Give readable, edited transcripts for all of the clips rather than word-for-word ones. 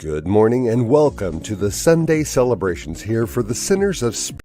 Good morning and welcome to the Sunday celebrations here for the Sinners of Spirit.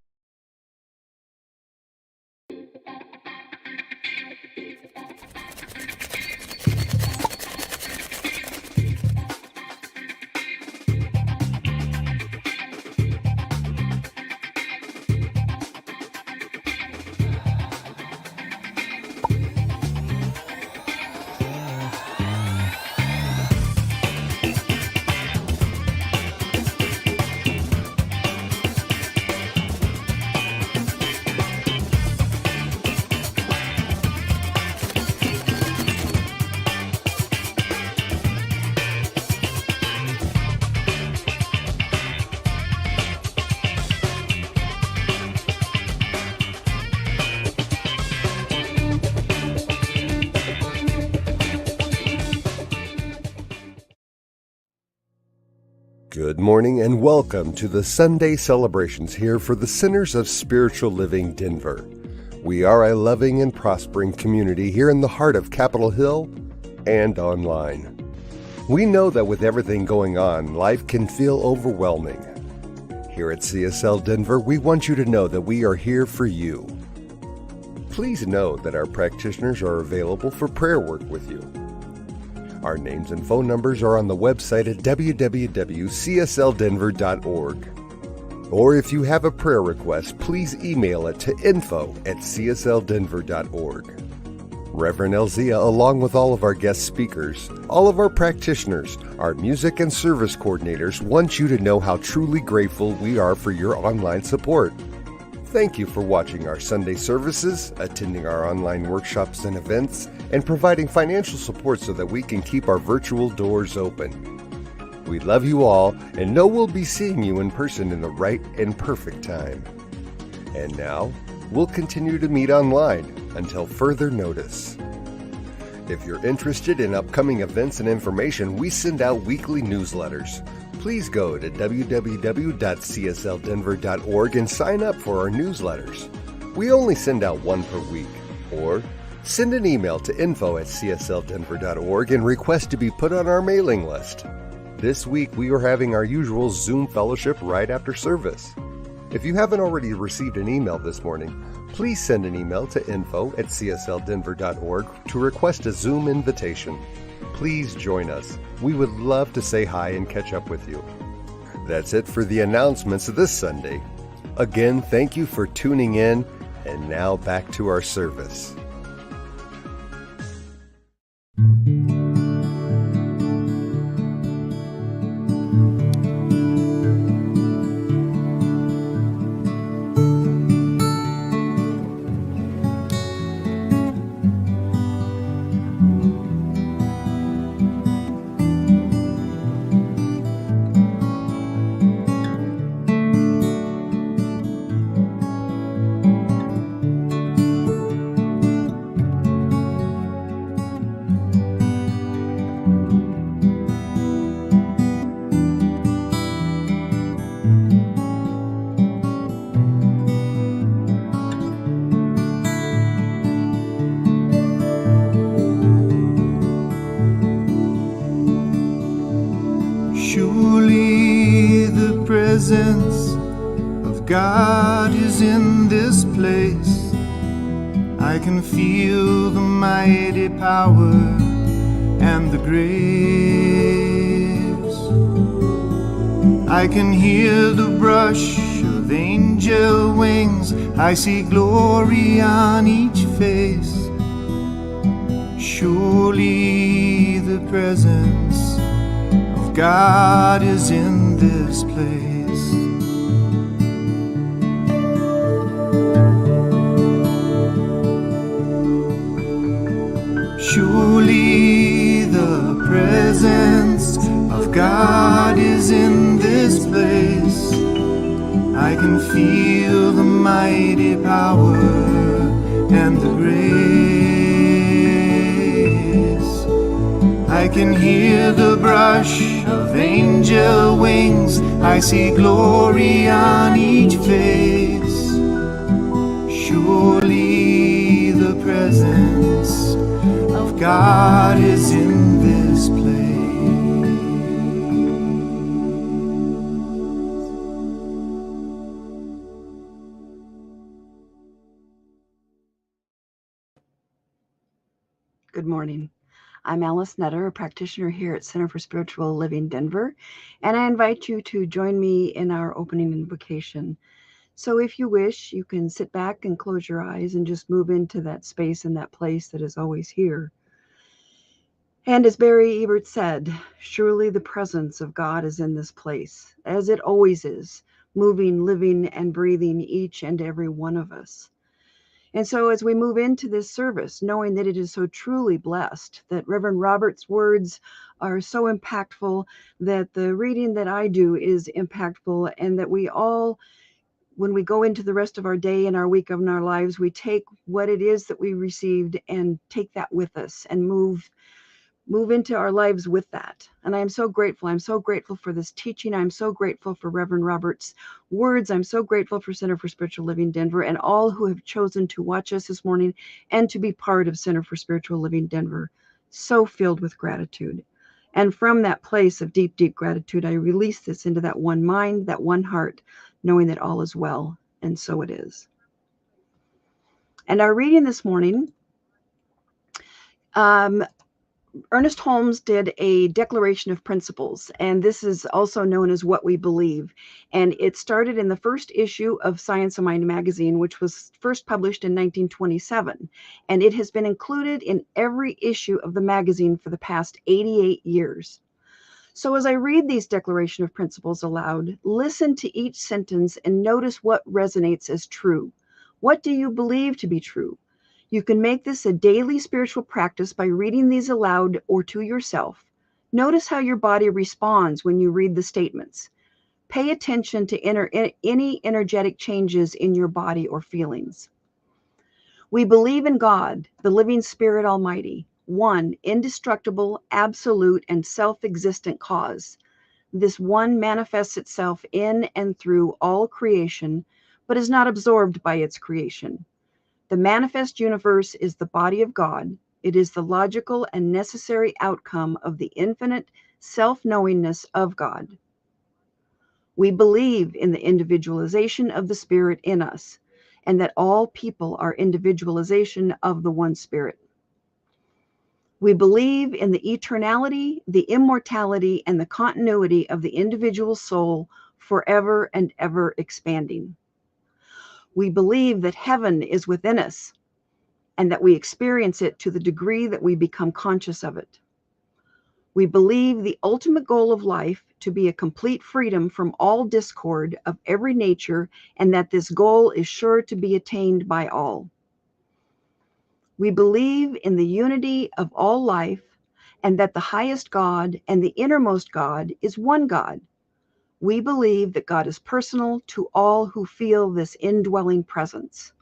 Good morning and welcome to the Sunday celebrations here for the Sinners of Spiritual Living Denver. We are a loving and prospering community here in the heart of Capitol Hill and online. We know that with everything going on, life can feel overwhelming. Here at CSL Denver, we want you to know that we are here for you. Please know that our practitioners are available for prayer work with you. Our names and phone numbers are on the website at www.cslddenver.org. Or if you have a prayer request, please email it to info@cslddenver.org. Reverend Elzia, along with all of our guest speakers, all of our practitioners, our music and service coordinators want you to know how truly grateful we are for your online support. Thank you for watching our Sunday services, attending our online workshops and events, and providing financial support so that we can keep our virtual doors open. We love you all and know we'll be seeing you in person in the right and perfect time. And now, we'll continue to meet online until further notice. If you're interested in upcoming events and information, we send out weekly newsletters. Please go to www.cslddenver.org and sign up for our newsletters. We only send out one per week. Or send an email to info@cslddenver.org and request to be put on our mailing list. This week we are having our usual Zoom fellowship right after service. If you haven't already received an email this morning, please send an email to info@cslddenver.org to request a Zoom invitation. Please join us. We would love to say hi and catch up with you. That's it for the announcements of this Sunday. Again, thank you for tuning in, and now back to our service. Surely the presence of God is in this place. I can feel the mighty power and the grace. I can hear the brush of angel wings. I see glory on each face. Surely the presence God is in this place. Surely the presence of God is in this place. I can feel the mighty power and the grace. I can hear the brush of angel wings. I see glory on each face. Surely the presence of God is in this place. Good morning. I'm Alice Nutter, a practitioner here at Center for Spiritual Living Denver, and I invite you to join me in our opening invocation. So if you wish, you can sit back and close your eyes and just move into that space and that place that is always here. And as Barry Ebert said, surely the presence of God is in this place, as it always is, moving, living, and breathing each and every one of us. And so as we move into this service, knowing that it is so truly blessed, that Reverend Robert's words are so impactful, that the reading that I do is impactful, and that we all, when we go into the rest of our day and our week of our lives, we take what it is that we received and take that with us and move into our lives with that. And I'm so grateful. I'm so grateful for this teaching. I'm so grateful for Reverend Robert's words. I'm so grateful for Center for Spiritual Living Denver and all who have chosen to watch us this morning and to be part of Center for Spiritual Living Denver. So filled with gratitude. And from that place of deep, deep gratitude, I release this into that one mind, that one heart, knowing that all is well. And so it is. And our reading this morning, Ernest Holmes did a declaration of principles, and this is also known as What We Believe. And it started in the first issue of Science of Mind magazine, which was first published in 1927. And it has been included in every issue of the magazine for the past 88 years. So as I read these declaration of principles aloud, listen to each sentence and notice what resonates as true. What do you believe to be true? You can make this a daily spiritual practice by reading these aloud or to yourself. Notice how your body responds when you read the statements. Pay attention to any energetic changes in your body or feelings. We believe in God, the living Spirit Almighty, one indestructible, absolute, and self-existent cause. This one manifests itself in and through all creation, but is not absorbed by its creation. The manifest universe is the body of God. It is the logical and necessary outcome of the infinite self-knowingness of God. We believe in the individualization of the Spirit in us, and that all people are individualization of the one Spirit. We believe in the eternality, the immortality, and the continuity of the individual soul forever and ever expanding. We believe that heaven is within us and that we experience it to the degree that we become conscious of it. We believe the ultimate goal of life to be a complete freedom from all discord of every nature, and that this goal is sure to be attained by all. We believe in the unity of all life, and that the highest God and the innermost God is one God. We believe that God is personal to all who feel this indwelling presence.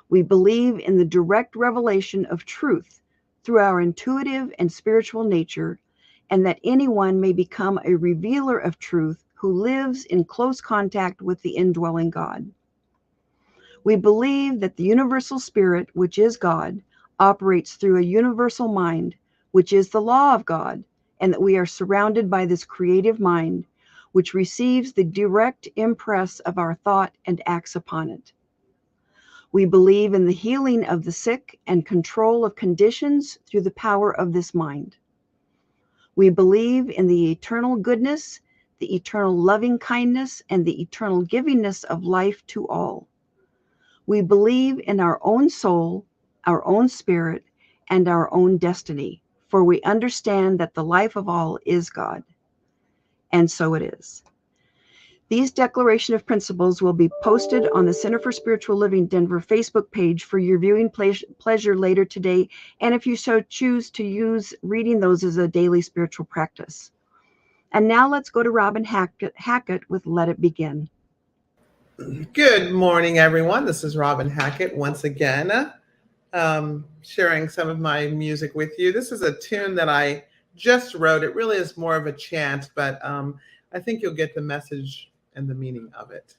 We believe in the direct revelation of truth through our intuitive and spiritual nature, and that anyone may become a revealer of truth who lives in close contact with the indwelling God. We believe that the universal spirit, which is God, operates through a universal mind, which is the law of God, and that we are surrounded by this creative mind, which receives the direct impress of our thought and acts upon it. We believe in the healing of the sick and control of conditions through the power of this mind. We believe in the eternal goodness, the eternal loving kindness, and the eternal givingness of life to all. We believe in our own soul, our own spirit, and our own destiny, for we understand that the life of all is God. And so it is. These declaration of principles will be posted on the Center for Spiritual Living Denver Facebook page for your viewing pleasure later today, and if you so choose to use reading those as a daily spiritual practice. And now let's go to Robin Hackett with Let It Begin. Good morning, everyone. This is Robin Hackett once again, sharing some of my music with you. This is a tune that I just wrote. It really is more of a chant, but I think you'll get the message and the meaning of it.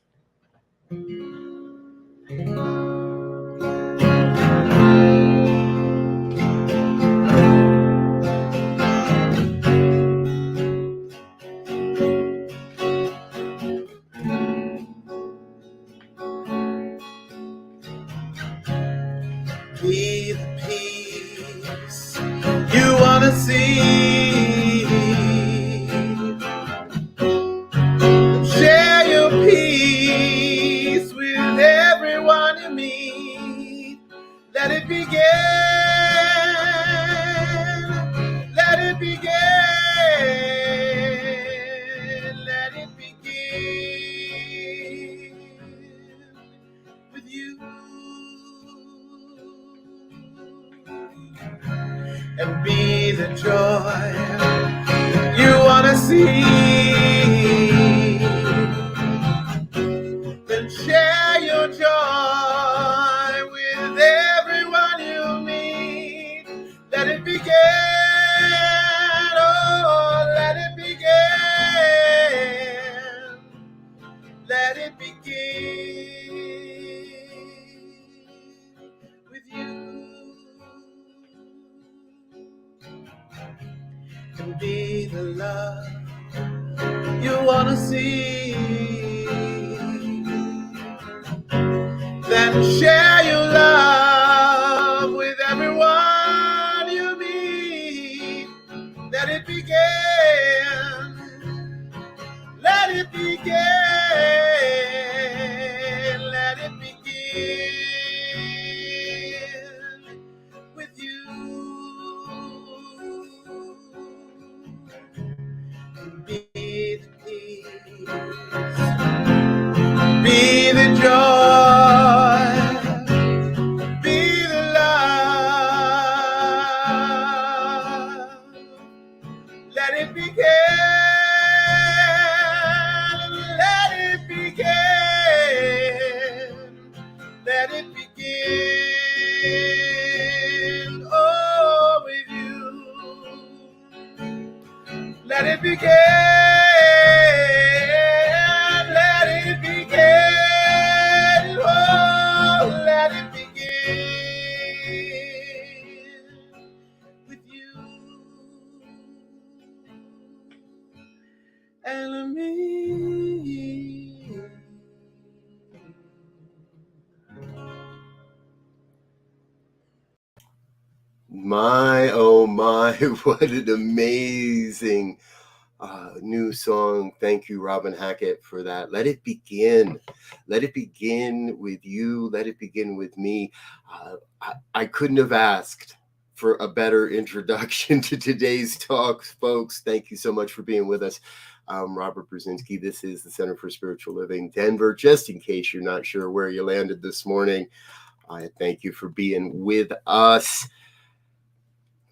Be the peace see. Share your peace with everyone you meet. Let it begin. Let it begin. Let it begin with you. And be the joy you want to see. Then share your joy with everyone you meet. Let it begin. Oh, let it begin. Let it begin with you. And be the love you want to see. Then share your love with everyone you meet. Let it begin. Let it begin. Let it begin with you. Be the peace. Be the joy. Be the love. Let it begin. Let it begin. Let it begin. Oh, with you. Let it begin. Let it begin. Oh, let it begin with you and me. My, oh my, what an amazing new song. Thank you, Robin Hackett, for that. Let it begin. Let it begin with you. Let it begin with me. I couldn't have asked for a better introduction to today's talk, folks. Thank you so much for being with us. Robert Brzezinski. This is the Center for Spiritual Living, Denver. Just in case you're not sure where you landed this morning, I thank you for being with us.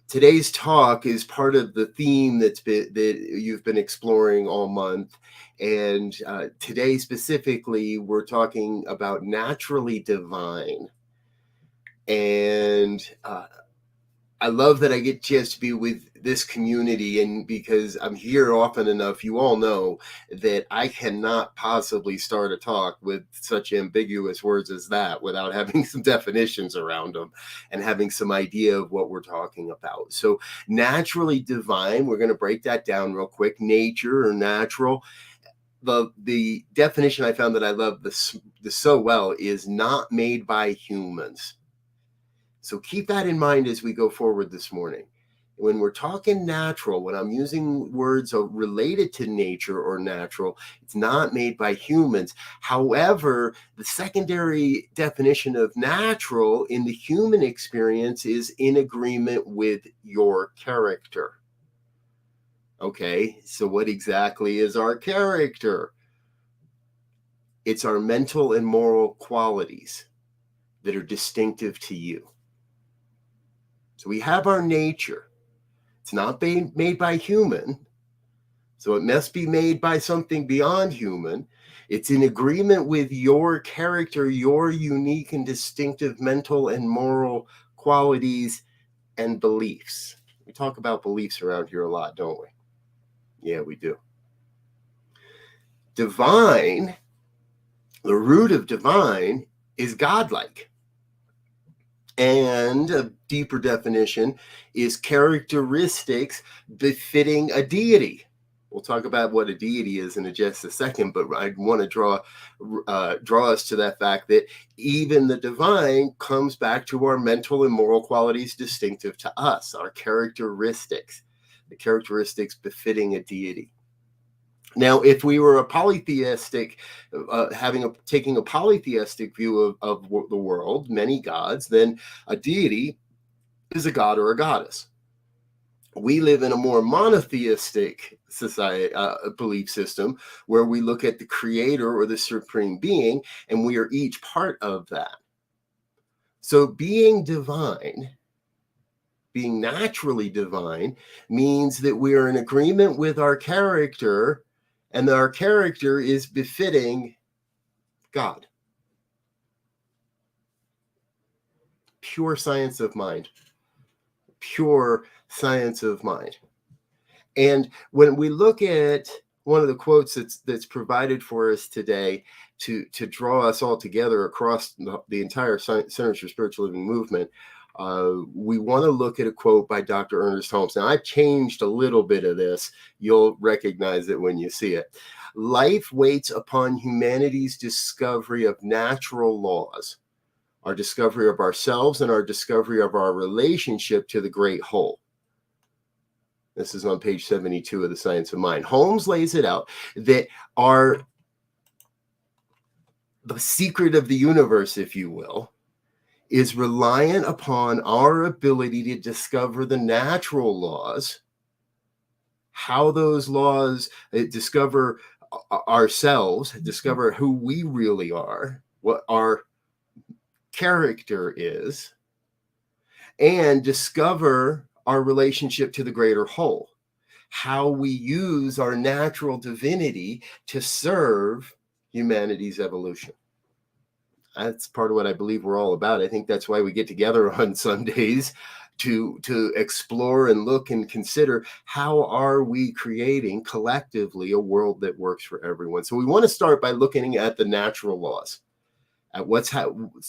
Today's talk is part of the theme that you've been exploring all month. And today specifically, we're talking about naturally divine. And I love that I get a chance to be with this community, and because I'm here often enough, you all know that I cannot possibly start a talk with such ambiguous words as that without having some definitions around them and having some idea of what we're talking about. So naturally divine, we're going to break that down real quick. Nature or natural. The definition I found that I love this so well is not made by humans. So keep that in mind as we go forward this morning. When we're talking natural, when I'm using words related to nature or natural, it's not made by humans. However, the secondary definition of natural in the human experience is in agreement with your character. Okay, so what exactly is our character? It's our mental and moral qualities that are distinctive to you. So we have our nature. It's not made by human, so it must be made by something beyond human. It's in agreement with your character, your unique and distinctive mental and moral qualities and beliefs. We talk about beliefs around here a lot, don't we? Yeah, we do. Divine, the root of divine is godlike. And a deeper definition is characteristics befitting a deity. We'll talk about what a deity is in just a second, but I want to draw us to that fact that even the divine comes back to our mental and moral qualities distinctive to us, our characteristics, the characteristics befitting a deity. Now, if we were a polytheistic, taking a polytheistic view of the world, many gods, then a deity is a god or a goddess. We live in a more monotheistic society, belief system, where we look at the creator or the supreme being, and we are each part of that. So being divine, being naturally divine, means that we are in agreement with our character, and that our character is befitting God. Pure science of mind. Pure science of mind. And when we look at one of the quotes that's provided for us today to draw us all together across the entire Centers for Spiritual Living movement, we want to look at a quote by Dr. Ernest Holmes. Now, I've changed a little bit of this. You'll recognize it when you see it. Life waits upon humanity's discovery of natural laws, our discovery of ourselves, and our discovery of our relationship to the great whole. This is on page 72 of The Science of Mind. Holmes lays it out that the secret of the universe, if you will, is reliant upon our ability to discover the natural laws, how those laws discover ourselves, discover who we really are, what our character is, and discover our relationship to the greater whole, how we use our natural divinity to serve humanity's evolution. That's part of what I believe we're all about. I think that's why we get together on Sundays to explore and look and consider how are we creating collectively a world that works for everyone. So we want to start by looking at the natural laws, at what's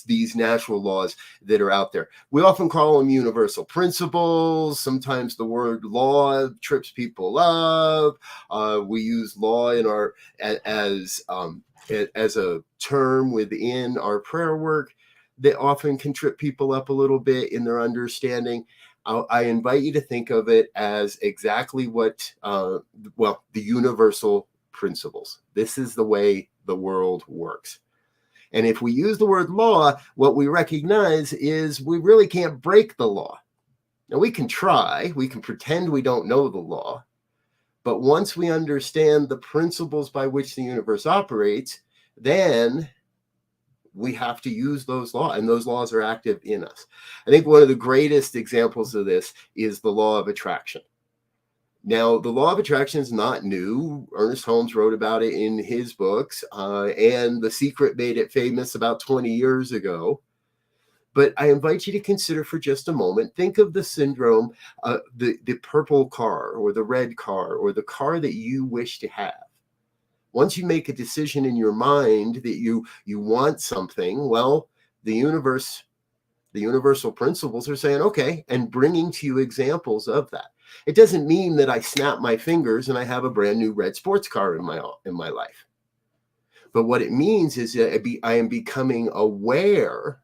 these natural laws that are out there. We often call them universal principles. Sometimes the word law trips people up. We use law in our as a term within our prayer work that often can trip people up a little bit in their understanding. I invite you to think of it as exactly what, the universal principles. This is the way the world works. And if we use the word law, what we recognize is we really can't break the law. Now, we can try, we can pretend we don't know the law, but once we understand the principles by which the universe operates, then we have to use those laws, and those laws are active in us. I think one of the greatest examples of this is the law of attraction. Now, the law of attraction is not new. Ernest Holmes wrote about it in his books, and The Secret made it famous about 20 years ago. But I invite you to consider for just a moment, think of the syndrome, the purple car or the red car or the car that you wish to have. Once you make a decision in your mind that you want something, well, the universal principles are saying, okay, and bringing to you examples of that. It doesn't mean that I snap my fingers and I have a brand new red sports car in my life. But what it means is that I am becoming aware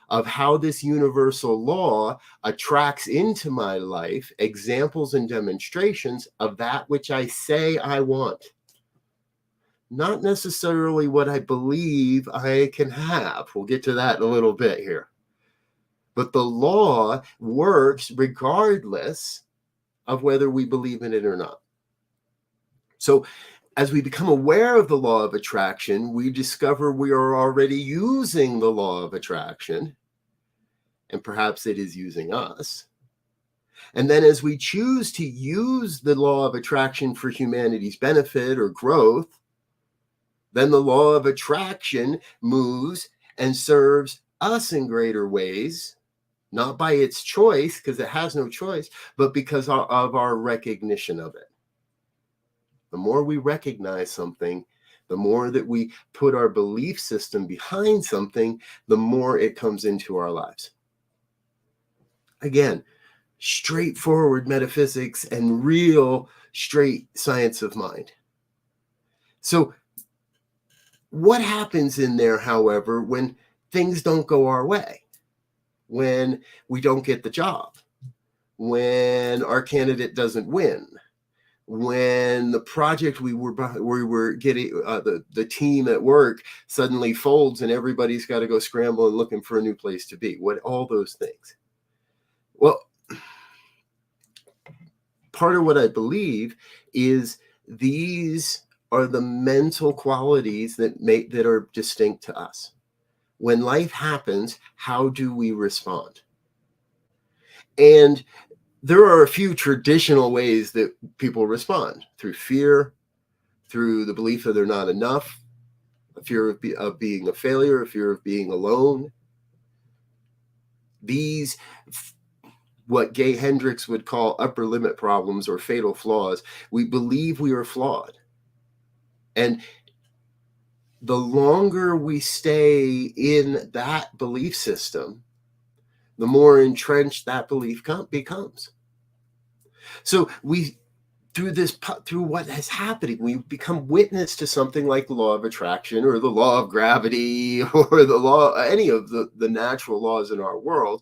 of how this universal law attracts into my life examples and demonstrations of that which I say I want. Not necessarily what I believe I can have. We'll get to that in a little bit here. But the law works regardless of whether we believe in it or not. So as we become aware of the law of attraction, we discover we are already using the law of attraction, and perhaps it is using us. And then as we choose to use the law of attraction for humanity's benefit or growth, then the law of attraction moves and serves us in greater ways, not by its choice, because it has no choice, but because of our recognition of it. The more we recognize something, the more that we put our belief system behind something, the more it comes into our lives. Again, straightforward metaphysics and real straight science of mind. So what happens in there, however, when things don't go our way, when we don't get the job, when our candidate doesn't win, when the project we were getting, the team at work suddenly folds and everybody's got to go scramble and looking for a new place to be, all those things? Well, part of what I believe is these are the mental qualities that are distinct to us. When life happens, how do we respond? And there are a few traditional ways that people respond: through fear, through the belief that they're not enough, a fear of being a failure, a fear of being alone. These, what Gay Hendricks would call upper limit problems or fatal flaws, we believe we are flawed. And the longer we stay in that belief system, the more entrenched that belief becomes. So through what is happening, we become witness to something like the law of attraction or the law of gravity or any of the natural laws in our world.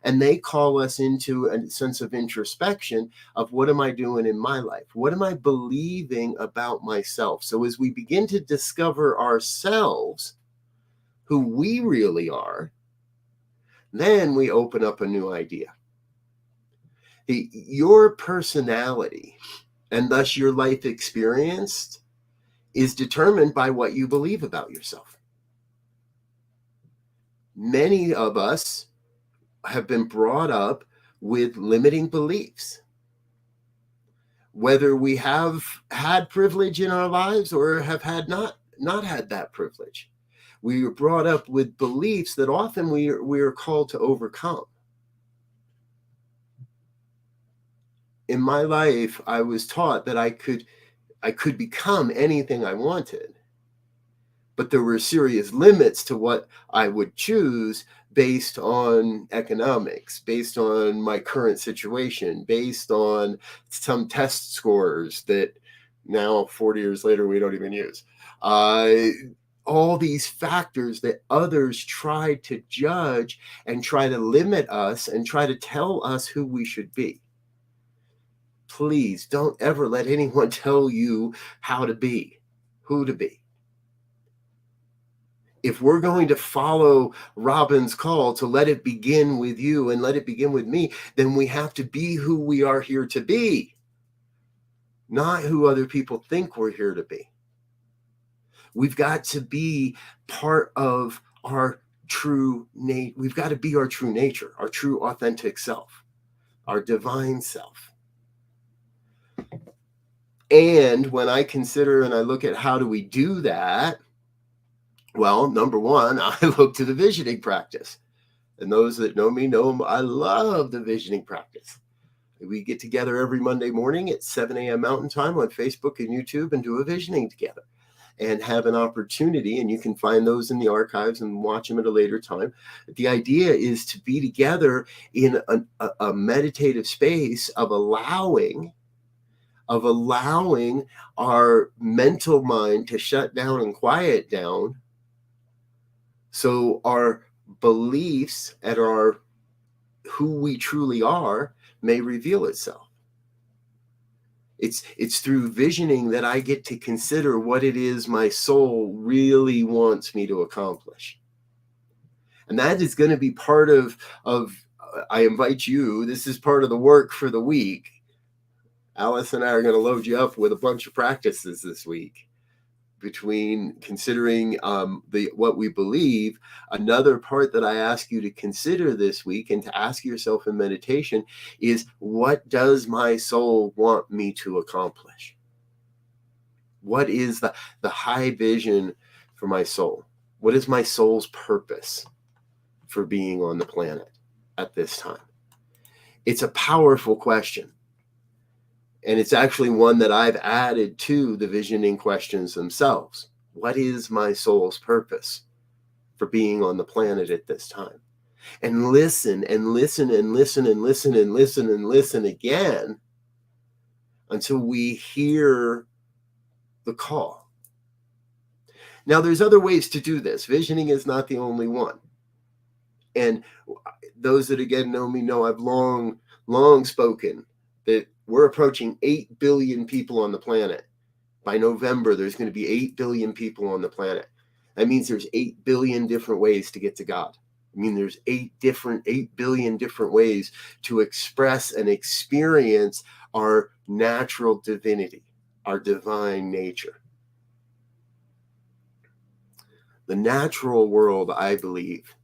And they call us into a sense of introspection of, what am I doing in my life? What am I believing about myself? So as we begin to discover ourselves, who we really are, then we open up a new idea. Your personality, and thus your life experience, is determined by what you believe about yourself. Many of us have been brought up with limiting beliefs. Whether we have had privilege in our lives or have not had that privilege, we were brought up with beliefs that often we are called to overcome. In my life, I was taught that I could become anything I wanted, but there were serious limits to what I would choose based on economics, based on my current situation, based on some test scores that now, 40 years later, we don't even use. All these factors that others try to judge and try to limit us and try to tell us who we should be. Please don't ever let anyone tell you how to be, who to be. If we're going to follow Robin's call to let it begin with you and let it begin with me, then we have to be who we are here to be, not who other people think we're here to be. We've got to be part of our true nature. We've got to be our true nature, our true authentic self, our divine self. And when I consider and I look at how do we do that, well, number one, I look to the visioning practice. And those that know me know I love the visioning practice. We get together every Monday morning at 7 a.m. Mountain Time on Facebook and YouTube and do a visioning together and have an opportunity. And you can find those in the archives and watch them at a later time. The idea is to be together in a meditative space of allowing our mental mind to shut down and quiet down, so our beliefs and our who we truly are may reveal itself. It's through visioning that I get to consider what it is my soul really wants me to accomplish. And that is going to be part of I invite you, this is part of the work for the week. Alice and I are going to load you up with a bunch of practices this week between considering what we believe. Another part that I ask you to consider this week and to ask yourself in meditation is, what does my soul want me to accomplish? What is the high vision for my soul? What is my soul's purpose for being on the planet at this time? It's a powerful question. And it's actually one that I've added to the visioning questions themselves. What is my soul's purpose for being on the planet at this time? and listen and listen and listen and listen and listen and listen again until we hear the call. Now, there's other ways to do this. Visioning is not the only one. And those that again know me know I've long spoken that we're approaching 8 billion people on the planet. By November, there's going to be 8 billion people on the planet. That means there's 8 billion different ways to get to God. I mean, there's 8 billion different ways to express and experience our natural divinity, our divine nature. The natural world, I believe,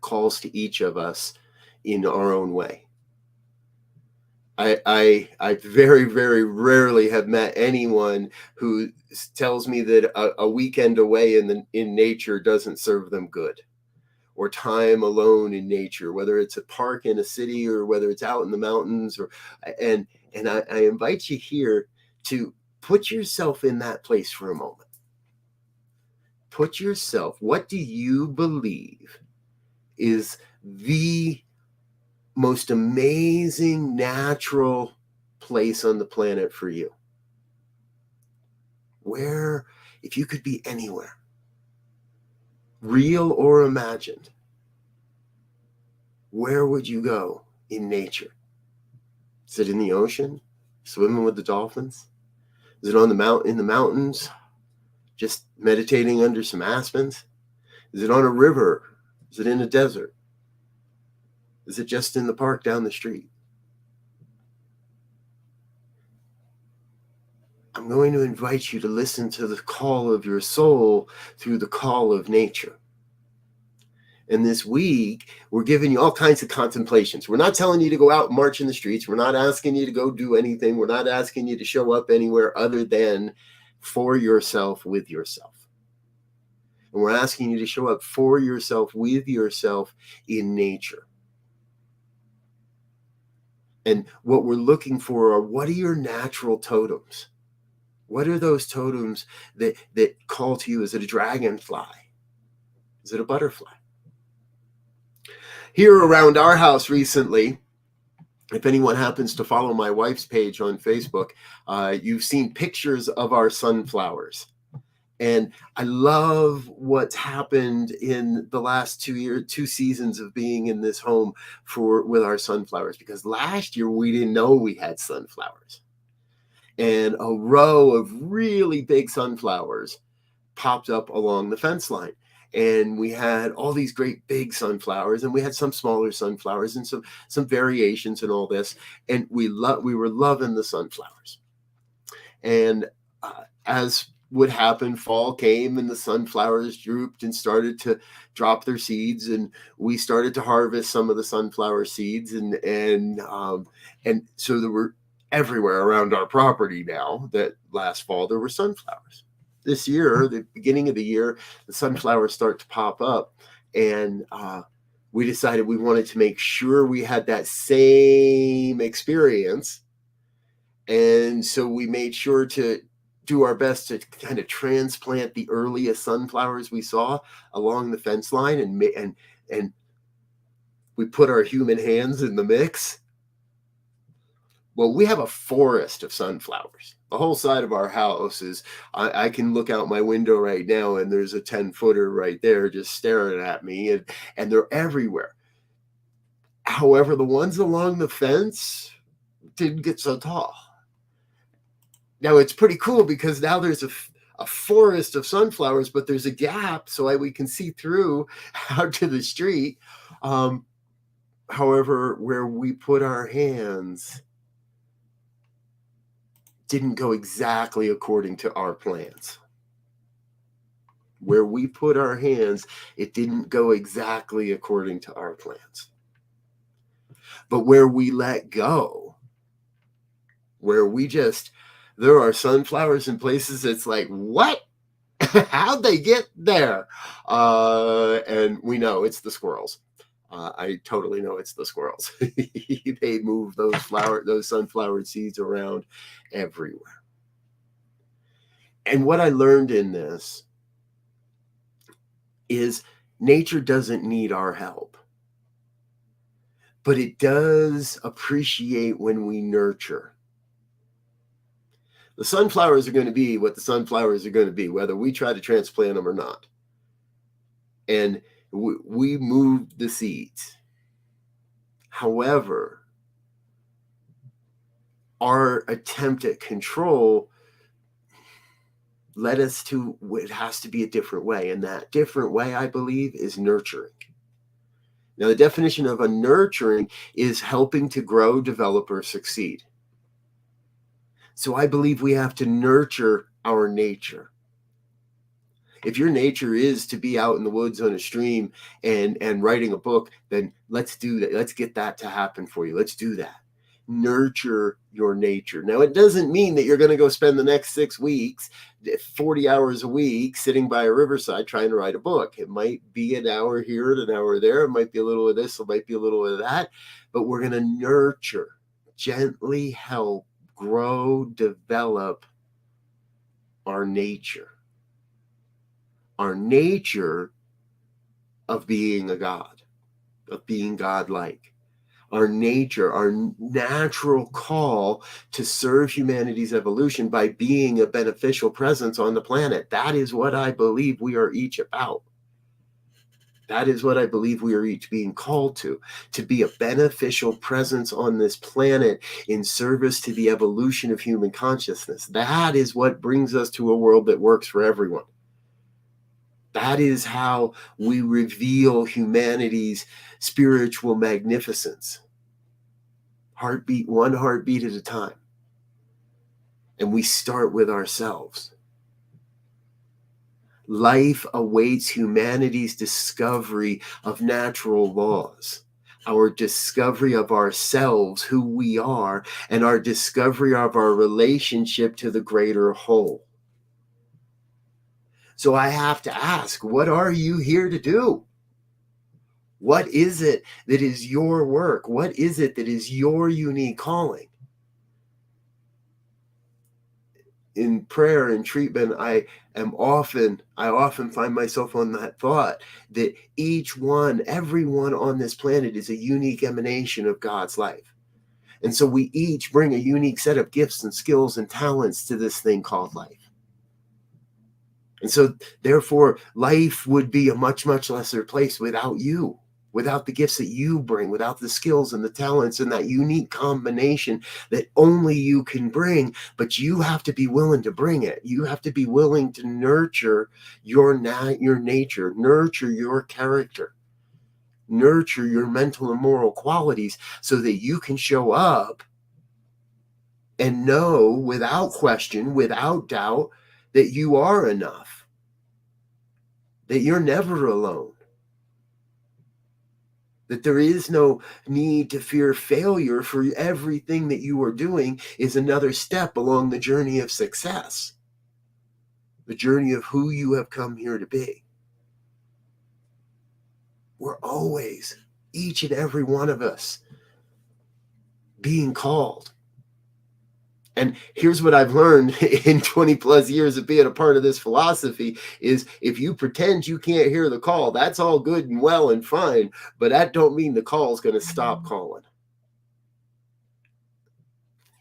calls to each of us in our own way. I very, very rarely have met anyone who tells me that a weekend away in nature doesn't serve them good, or time alone in nature, whether it's a park in a city or whether it's out in the mountains. And I invite you here to put yourself in that place for a moment. Put yourself, what do you believe is the most amazing natural place on the planet for you? Where, if you could be anywhere, real or imagined, where would you go in nature? Is it in the ocean, swimming with the dolphins? Is it in the mountains, just meditating under some aspens? Is it on a river? Is it in a desert? Is it just in the park down the street? I'm going to invite you to listen to the call of your soul through the call of nature. And this week, we're giving you all kinds of contemplations. We're not telling you to go out and march in the streets. We're not asking you to go do anything. We're not asking you to show up anywhere other than for yourself, with yourself. And we're asking you to show up for yourself, with yourself in nature. And what we're looking for are, what are your natural totems? What are those totems that call to you? Is it a dragonfly? Is it a butterfly? Here around our house recently, if anyone happens to follow my wife's page on Facebook, you've seen pictures of our sunflowers. And I love what's happened in the last 2 seasons of being in this home with our sunflowers, because last year we didn't know we had sunflowers. And a row of really big sunflowers popped up along the fence line. And we had all these great big sunflowers, and we had some smaller sunflowers and some variations and all this. And we were loving the sunflowers. And as would happen, fall came and the sunflowers drooped and started to drop their seeds, and we started to harvest some of the sunflower seeds, and so there were everywhere around our property now. That last fall there were sunflowers. This year, the beginning of the year, the sunflowers start to pop up, and we decided we wanted to make sure we had that same experience, and so we made sure to do our best to kind of transplant the earliest sunflowers we saw along the fence line, and we put our human hands in the mix. Well, we have a forest of sunflowers. The whole side of our house is, I can look out my window right now and there's a 10-footer right there just staring at me, and they're everywhere. However, the ones along the fence didn't get so tall. Now it's pretty cool because now there's a forest of sunflowers, but there's a gap so we can see through out to the street. However, where we put our hands didn't go exactly according to our plans. Where we put our hands, it didn't go exactly according to our plans. But where we let go, where we just, there are sunflowers in places it's like, what? How'd they get there? And we know it's the squirrels. I totally know it's the squirrels. They move those sunflower seeds around everywhere. And what I learned in this is nature doesn't need our help. but it does appreciate when we nurture. The sunflowers are going to be what the sunflowers are going to be, whether we try to transplant them or not. And we move the seeds. However, our attempt at control led us to, it has to be a different way. And that different way, I believe, is nurturing. Now, the definition of a nurturing is helping to grow, develop, or succeed. So I believe we have to nurture our nature. If your nature is to be out in the woods on a stream and writing a book, then let's do that. Let's get that to happen for you. Let's do that. Nurture your nature. Now, it doesn't mean that you're going to go spend the next 6 weeks, 40 hours a week, sitting by a riverside trying to write a book. It might be an hour here and an hour there. It might be a little of this. It might be a little of that. But we're going to nurture, gently help grow, develop our nature. Our nature of being a God, of being godlike. Our nature, our natural call to serve humanity's evolution by being a beneficial presence on the planet. That is what I believe we are each about. That is what I believe we are each being called to be a beneficial presence on this planet in service to the evolution of human consciousness. That is what brings us to a world that works for everyone. That is how we reveal humanity's spiritual magnificence. Heartbeat, one heartbeat at a time. And we start with ourselves. Life awaits humanity's discovery of natural laws, our discovery of ourselves, who we are, and our discovery of our relationship to the greater whole. So I have to ask, what are you here to do? What is it that is your work? What is it that is your unique calling? In prayer and treatment, I often find myself on that thought that everyone on this planet is a unique emanation of God's life. And so we each bring a unique set of gifts and skills and talents to this thing called life. And so, therefore, life would be a much, much lesser place without you, without the gifts that you bring, without the skills and the talents and that unique combination that only you can bring. But you have to be willing to bring it. You have to be willing to nurture your nature, nurture your character, nurture your mental and moral qualities so that you can show up and know without question, without doubt, that you are enough, that you're never alone, that there is no need to fear failure, for everything that you are doing is another step along the journey of success, the journey of who you have come here to be. We're always, each and every one of us, being called. And here's what I've learned in 20 plus years of being a part of this philosophy is if you pretend you can't hear the call, that's all good and well and fine, but that don't mean the call is going to stop calling.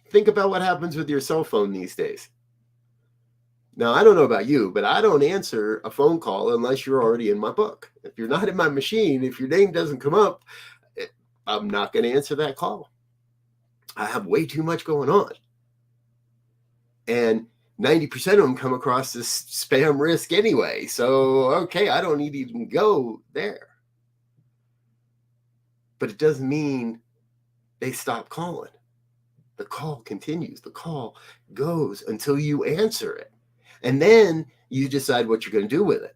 Think about what happens with your cell phone these days. Now, I don't know about you, but I don't answer a phone call unless you're already in my book. If you're not in my machine, if your name doesn't come up, I'm not going to answer that call. I have way too much going on. And 90% of them come across this spam risk anyway. So, okay, I don't need to even go there. But it doesn't mean they stop calling. The call continues. The call goes until you answer it. And then you decide what you're going to do with it.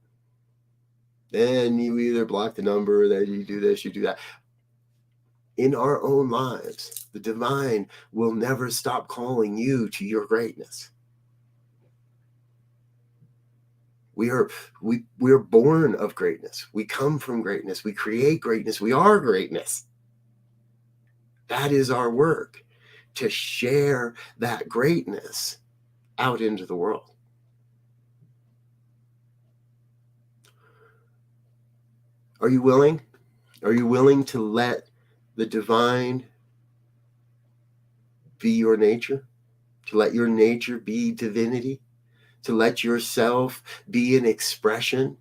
Then you either block the number, then you do this, you do that. In our own lives, the divine will never stop calling you to your greatness. We are born of greatness. We come from greatness. We create greatness. We are greatness. That is our work, to share that greatness out into the world. Are you willing? Are you willing to let the divine be your nature, to let your nature be divinity, to let yourself be an expression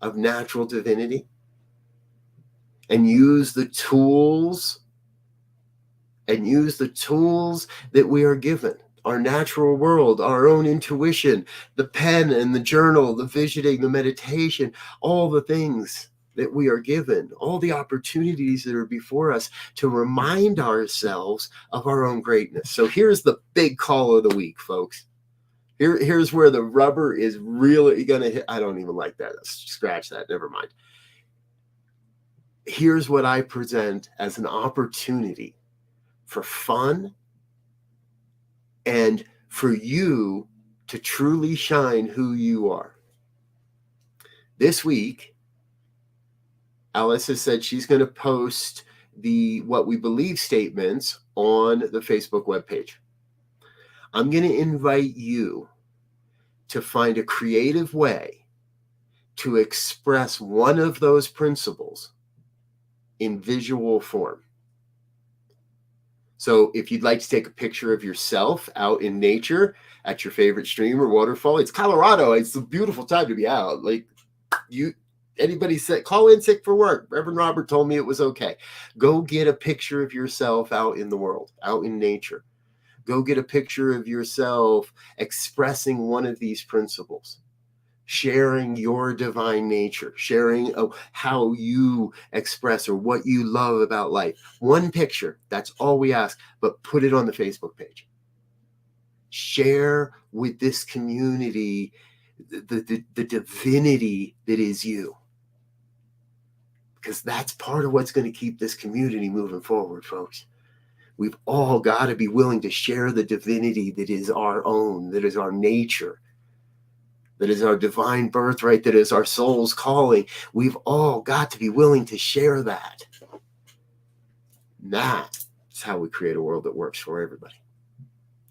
of natural divinity, and use the tools that we are given, our natural world, our own intuition, the pen and the journal, the visioning, the meditation, all the things that we are given, all the opportunities that are before us to remind ourselves of our own greatness. So here's the big call of the week, folks. Here's where the rubber is really going to hit. I don't even like that. Scratch that. Never mind. Here's what I present as an opportunity for fun and for you to truly shine who you are. This week, Alice has said she's going to post the what we believe statements on the Facebook webpage. I'm going to invite you to find a creative way to express one of those principles in visual form. So if you'd like to take a picture of yourself out in nature at your favorite stream or waterfall, it's Colorado. It's a beautiful time to be out. Like anybody said, call in sick for work. Reverend Robert told me it was okay. Go get a picture of yourself out in the world, out in nature. Go get a picture of yourself expressing one of these principles, sharing your divine nature, sharing how you express or what you love about life. One picture, that's all we ask, but put it on the Facebook page. Share with this community the divinity that is you. Because that's part of what's going to keep this community moving forward, folks. We've all got to be willing to share the divinity that is our own, that is our nature, that is our divine birthright, that is our soul's calling. We've all got to be willing to share that. That's how we create a world that works for everybody.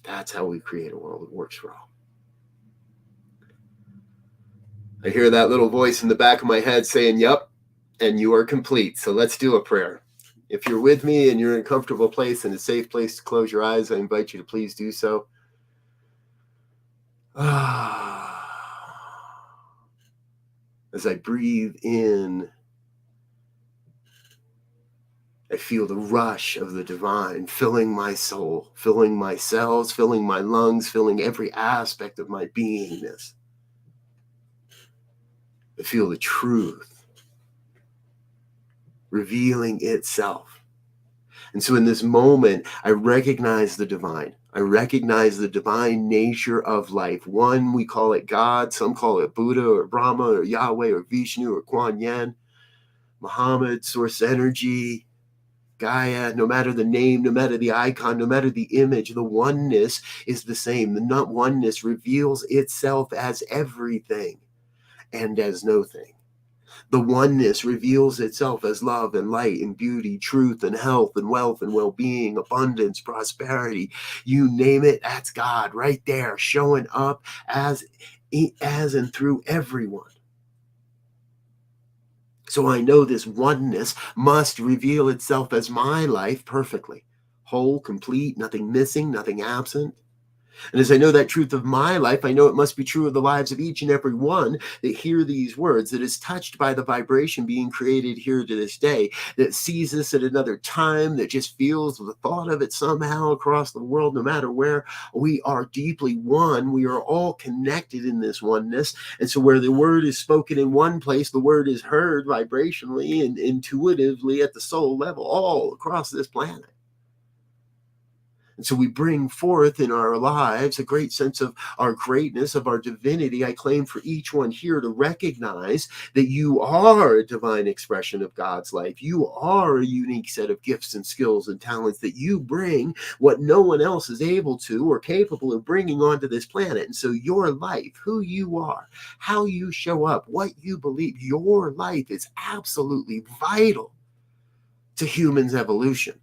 That's how we create a world that works for all. I hear that little voice in the back of my head saying, yep, and you are complete. So let's do a prayer. If you're with me and you're in a comfortable place and a safe place to close your eyes, I invite you to please do so. As I breathe in, I feel the rush of the divine filling my soul, filling my cells, filling my lungs, filling every aspect of my beingness. I feel the truth revealing itself. And so in this moment, I recognize the divine. I recognize the divine nature of life. One, we call it God. Some call it Buddha or Brahma or Yahweh or Vishnu or Kuan Yin, Muhammad, source energy, Gaia. No matter the name, no matter the icon, no matter the image, the oneness is the same. The oneness reveals itself as everything and as no thing. The oneness reveals itself as love and light and beauty, truth and health and wealth and well-being, abundance, prosperity. You name it, that's God right there, showing up as and through everyone. So I know this oneness must reveal itself as my life perfectly, whole, complete, nothing missing, nothing absent. And as I know that truth of my life, I know it must be true of the lives of each and every one that hear these words, that is touched by the vibration being created here to this day, that sees this at another time, that just feels the thought of it somehow across the world, no matter where. We are deeply one. We are all connected in this oneness. And so where the word is spoken in one place, the word is heard vibrationally and intuitively at the soul level all across this planet. And so we bring forth in our lives a great sense of our greatness, of our divinity. I claim for each one here to recognize that you are a divine expression of God's life. You are a unique set of gifts and skills and talents, that you bring what no one else is able to or capable of bringing onto this planet. And so your life, who you are, how you show up, what you believe, your life is absolutely vital to humans' evolution,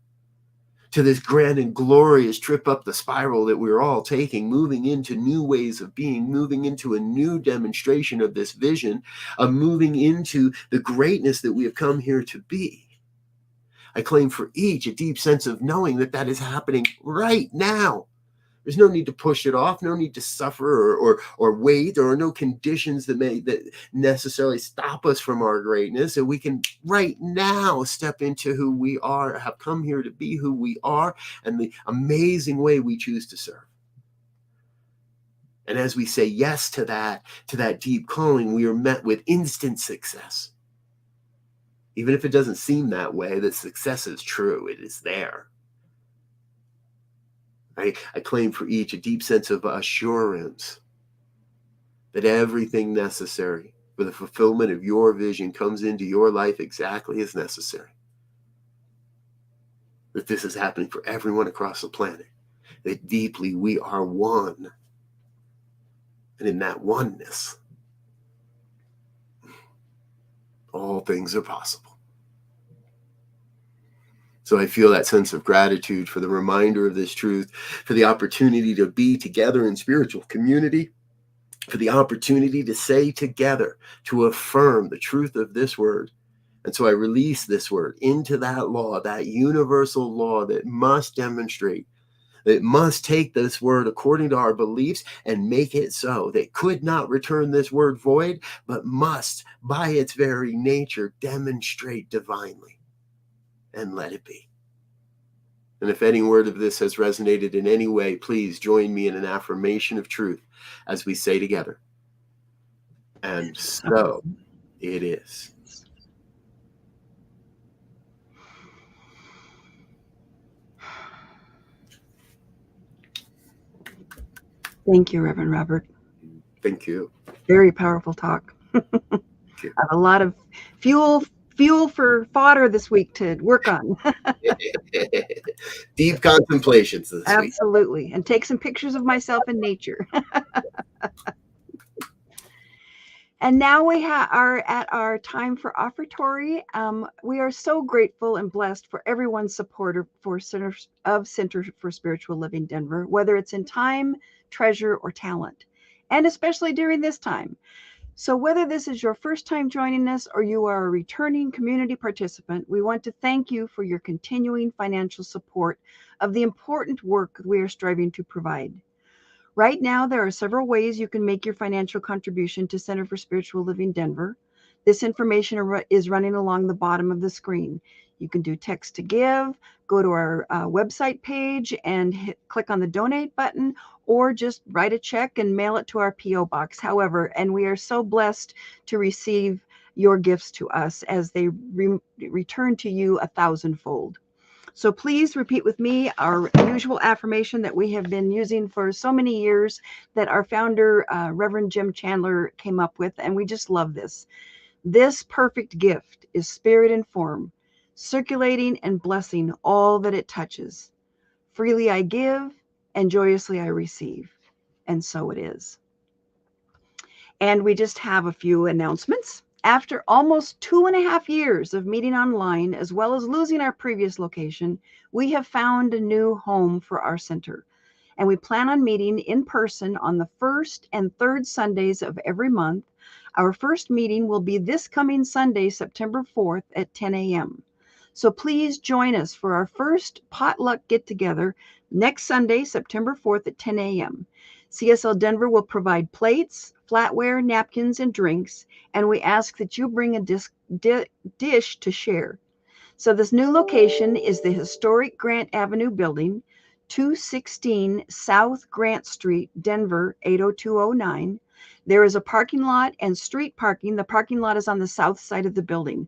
to this grand and glorious trip up the spiral that we're all taking, moving into new ways of being, moving into a new demonstration of this vision, of moving into the greatness that we have come here to be. I claim for each a deep sense of knowing that that is happening right now. There's no need to push it off, no need to suffer or wait. There are no conditions that necessarily stop us from our greatness. And we can right now step into who we are, have come here to be who we are, and the amazing way we choose to serve. And as we say yes to that deep calling, we are met with instant success. Even if it doesn't seem that way, the success is true. It is there. I claim for each a deep sense of assurance that everything necessary for the fulfillment of your vision comes into your life exactly as necessary. That this is happening for everyone across the planet. That deeply we are one. And in that oneness, all things are possible. So I feel that sense of gratitude for the reminder of this truth, for the opportunity to be together in spiritual community, for the opportunity to say together, to affirm the truth of this word. And so I release this word into that law, that universal law that must demonstrate, that must take this word according to our beliefs and make it so. That could not return this word void, but must, by its very nature, demonstrate divinely. And let it be. And if any word of this has resonated in any way, please join me in an affirmation of truth as we say together. And so it is. Thank you, Reverend Robert. Thank you. Very powerful talk. I have a lot of fuel for fodder this week to work on. Deep contemplations this week. Absolutely. And take some pictures of myself in nature. And now we are at our time for offertory. We are so grateful and blessed for everyone's support for Center for Spiritual Living Denver, whether it's in time, treasure, or talent, and especially during this time. So whether this is your first time joining us or you are a returning community participant, we want to thank you for your continuing financial support of the important work we are striving to provide. Right now, there are several ways you can make your financial contribution to Center for Spiritual Living Denver. This information is running along the bottom of the screen. You can do text to give, go to our website page and click on the donate button, or just write a check and mail it to our P.O. box. However, and we are so blessed to receive your gifts to us as they return to you 1,000-fold. So please repeat with me our usual affirmation that we have been using for so many years that our founder, Reverend Jim Chandler, came up with, and we just love this. This perfect gift is spirit and form, circulating and blessing all that it touches. Freely I give, and joyously I receive. And so it is. And we just have a few announcements. After almost 2.5 years of meeting online, as well as losing our previous location, we have found a new home for our center. And we plan on meeting in person on the first and third Sundays of every month. Our first meeting will be this coming Sunday, September 4th at 10 a.m. So please join us for our first potluck get-together next Sunday, September 4th at 10 a.m. CSL Denver will provide plates, flatware, napkins, and drinks, and we ask that you bring a dish to share. So this new location is the historic Grant Avenue building, 216 South Grant Street, Denver, 80209. There is a parking lot and street parking. The parking lot is on the south side of the building.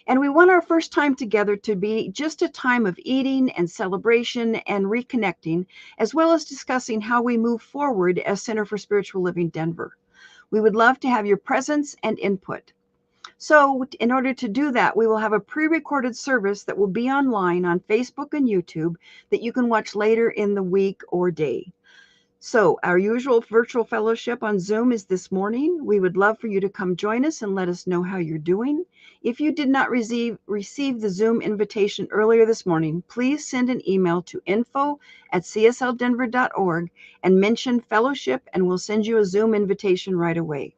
And we want our first time together to be just a time of eating and celebration and reconnecting, as well as discussing how we move forward as Center for Spiritual Living Denver. We would love to have your presence and input. So in order to do that, we will have a pre-recorded service that will be online on Facebook and YouTube that you can watch later in the week or day. So our usual virtual fellowship on Zoom is this morning. We would love for you to come join us and let us know how you're doing. If you did not receive the Zoom invitation earlier this morning, please send an email to info@csldenver.org and mention fellowship, and we'll send you a Zoom invitation right away.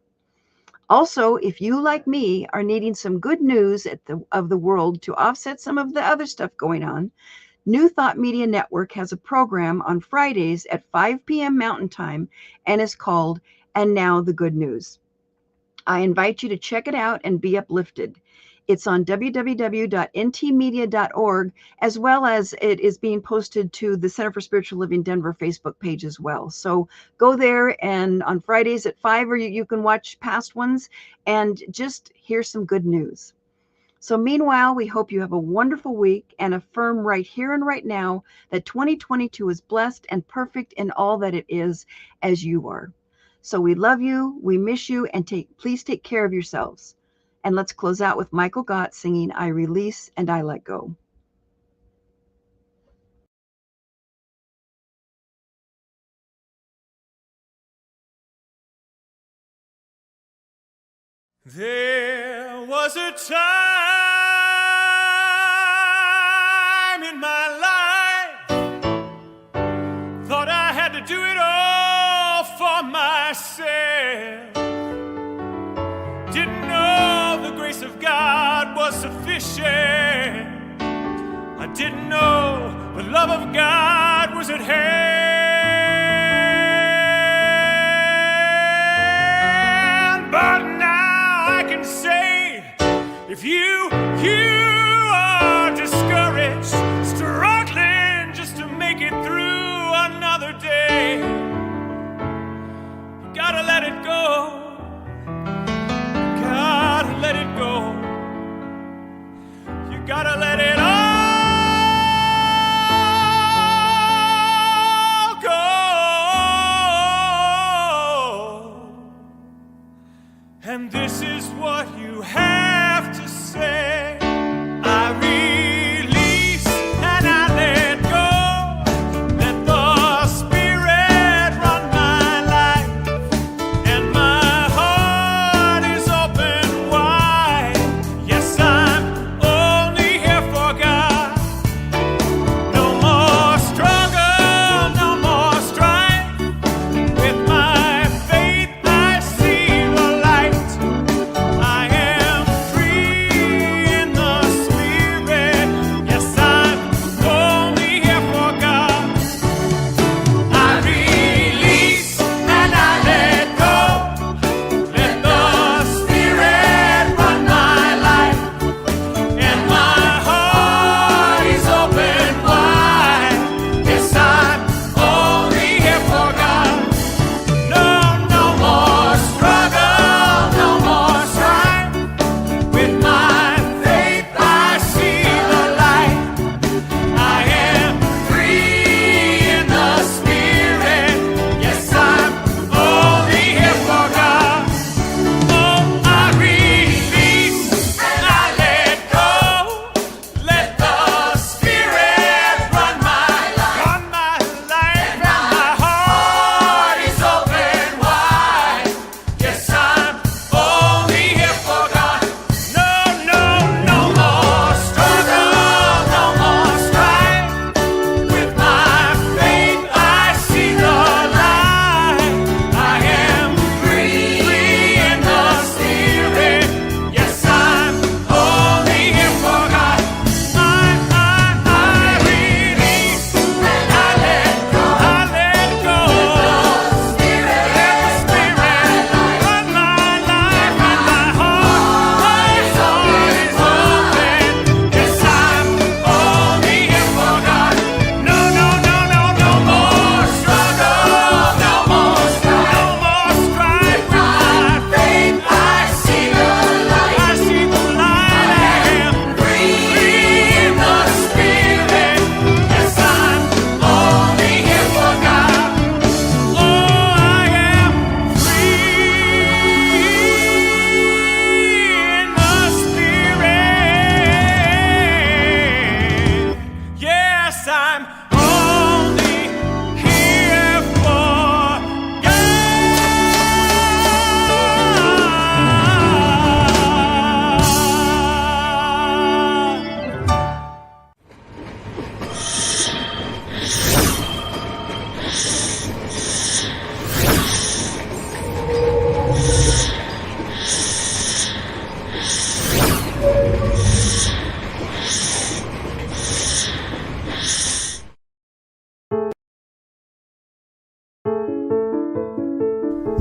Also, if you, like me, are needing some good news of the world to offset some of the other stuff going on, New Thought Media Network has a program on Fridays at 5 p.m. Mountain Time and is called And Now the Good News. I invite you to check it out and be uplifted. It's on www.ntmedia.org, as well as it is being posted to the Center for Spiritual Living Denver Facebook page as well. So go there, and on Fridays at 5, or you can watch past ones and just hear some good news. So meanwhile, we hope you have a wonderful week and affirm right here and right now that 2022 is blessed and perfect in all that it is, as you are. So we love you, we miss you, and please take care of yourselves. And let's close out with Michael Gott singing, I Release and I Let Go. There was a time in my life, thought I had to do it all for myself. Didn't know the grace of God was sufficient. I didn't know the love of God was at hand. But now I can say, if you are discouraged, struggling just to make it through another day, you gotta let it go. Gotta let it go. You gotta let it all go. And this is what you have to say. I release and I let go. Let the Spirit run my life, and my heart is open wide. Yes, I'm only here for God. No more struggle, no more strife. With my faith I see the light. I am free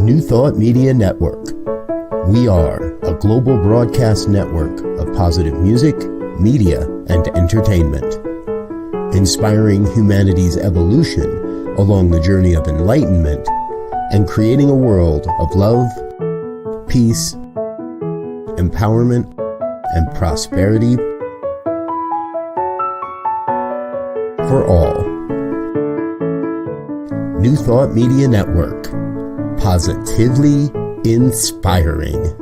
New Thought Media Network. We are a global broadcast network of positive music, media, and entertainment, inspiring humanity's evolution along the journey of enlightenment and creating a world of love, peace, empowerment, and prosperity for all. New Thought Media Network. Positively inspiring.